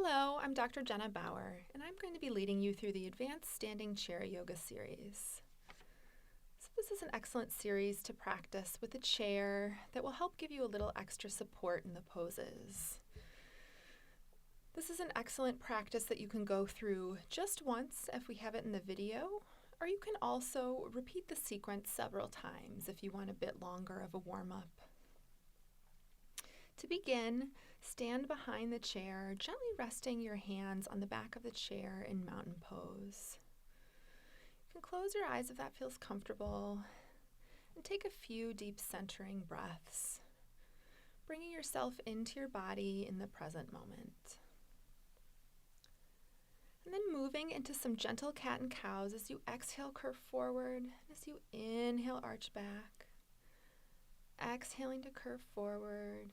Hello, I'm Dr. Jenna Bauer, and I'm going to be leading you through the Advanced Standing Chair Yoga series. So this is an excellent series to practice with a chair that will help give you a little extra support in the poses. This is an excellent practice that you can go through just once if we have it in the video, or you can also repeat the sequence several times if you want a bit longer of a warm-up. To begin, stand behind the chair, gently resting your hands on the back of the chair in mountain pose. You can close your eyes if that feels comfortable, and take a few deep centering breaths, bringing yourself into your body in the present moment. And then moving into some gentle cat and cows as you exhale, curve forward, as you inhale, arch back, exhaling to curve forward,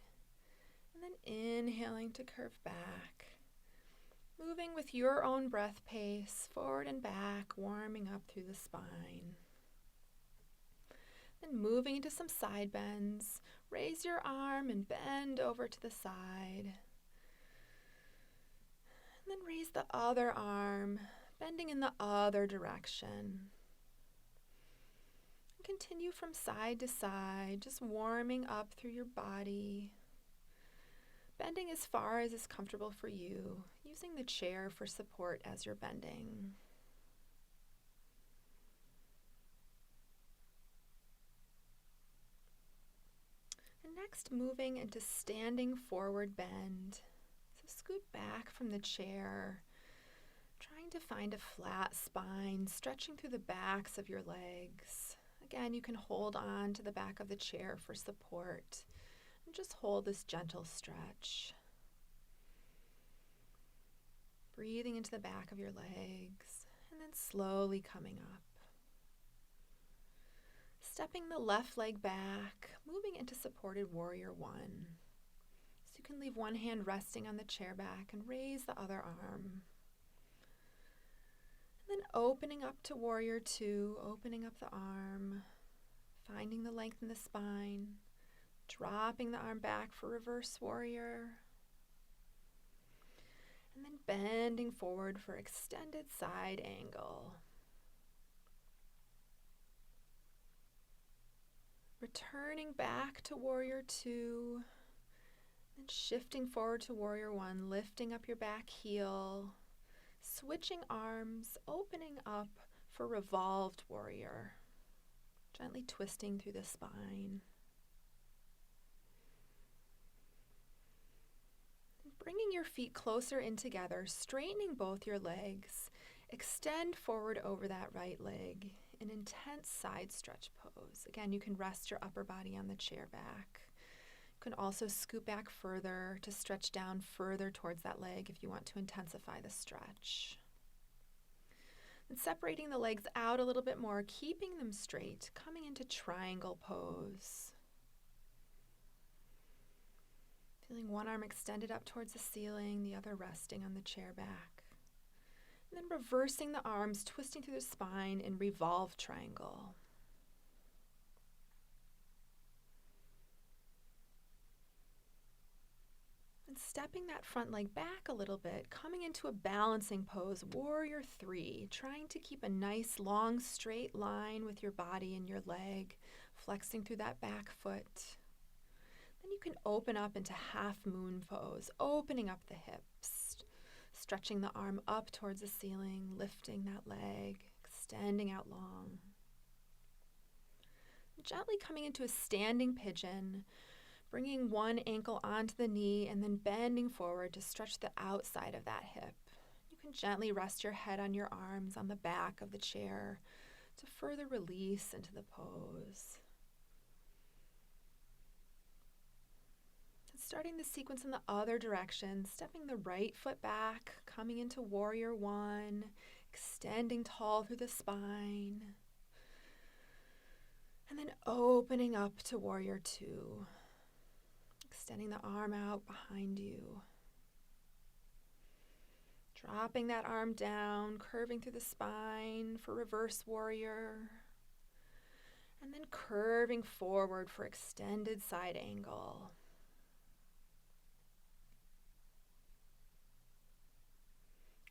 and then inhaling to curve back, moving with your own breath pace, forward and back, warming up through the spine. Then moving into some side bends, raise your arm and bend over to the side. And then raise the other arm, bending in the other direction. And continue from side to side, just warming up through your body. Bending as far as is comfortable for you, using the chair for support as you're bending. And next, moving into standing forward bend. So scoot back from the chair, trying to find a flat spine, stretching through the backs of your legs. Again, you can hold on to the back of the chair for support. And just hold this gentle stretch. Breathing into the back of your legs, and then slowly coming up. Stepping the left leg back, moving into supported warrior one. So you can leave one hand resting on the chair back and raise the other arm. And then opening up to warrior two, opening up the arm, finding the length in the spine. Dropping the arm back for reverse warrior. And then bending forward for extended side angle. Returning back to warrior two. Then shifting forward to warrior one, lifting up your back heel. Switching arms, opening up for revolved warrior. Gently twisting through the spine. Bringing your feet closer in together, straightening both your legs. Extend forward over that right leg, an intense side stretch pose. Again, you can rest your upper body on the chair back. You can also scoot back further to stretch down further towards that leg if you want to intensify the stretch. And separating the legs out a little bit more, keeping them straight, coming into triangle pose. Feeling one arm extended up towards the ceiling, the other resting on the chair back. And then reversing the arms, twisting through the spine in revolve triangle. And stepping that front leg back a little bit, coming into a balancing pose, warrior three, trying to keep a nice long straight line with your body and your leg, flexing through that back foot. Then you can open up into half moon pose, opening up the hips, stretching the arm up towards the ceiling, lifting that leg, extending out long. Gently coming into a standing pigeon, bringing one ankle onto the knee and then bending forward to stretch the outside of that hip. You can gently rest your head on your arms on the back of the chair to further release into the pose. Starting the sequence in the other direction, stepping the right foot back, coming into warrior one, extending tall through the spine, and then opening up to warrior two, extending the arm out behind you, dropping that arm down, curving through the spine for reverse warrior, and then curving forward for extended side angle.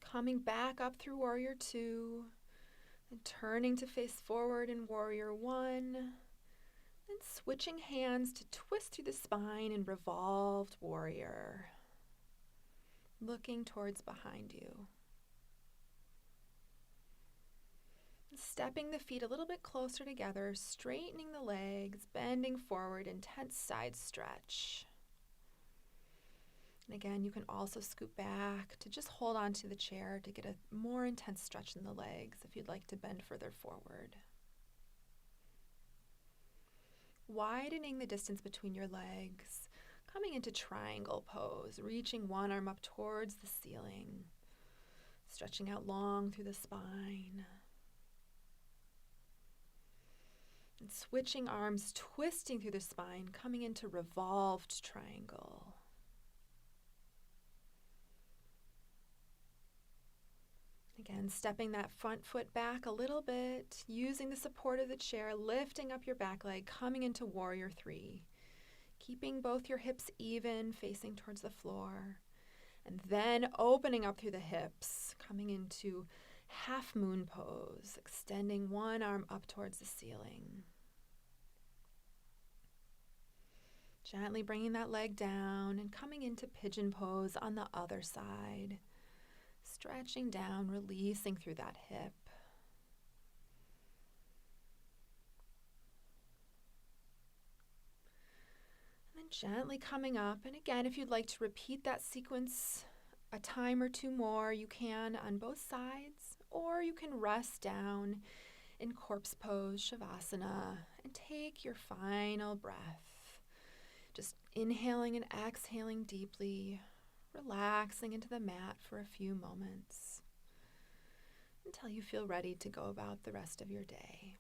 Coming back up through Warrior 2, and turning to face forward in Warrior 1, then switching hands to twist through the spine in Revolved Warrior, looking towards behind you. Stepping the feet a little bit closer together, straightening the legs, bending forward, intense side stretch. And again, you can also scoot back to just hold on to the chair to get a more intense stretch in the legs if you'd like to bend further forward. Widening the distance between your legs, coming into triangle pose, reaching one arm up towards the ceiling, stretching out long through the spine. And switching arms, twisting through the spine, coming into revolved triangle. Again, stepping that front foot back a little bit, using the support of the chair, lifting up your back leg, coming into Warrior 3. Keeping both your hips even, facing towards the floor. And then opening up through the hips, coming into half moon pose, extending one arm up towards the ceiling. Gently bringing that leg down and coming into pigeon pose on the other side. Stretching down, releasing through that hip. And then gently coming up. And again, if you'd like to repeat that sequence a time or two more, you can on both sides, or you can rest down in corpse pose, Shavasana, and take your final breath. Just inhaling and exhaling deeply, relaxing into the mat for a few moments until you feel ready to go about the rest of your day.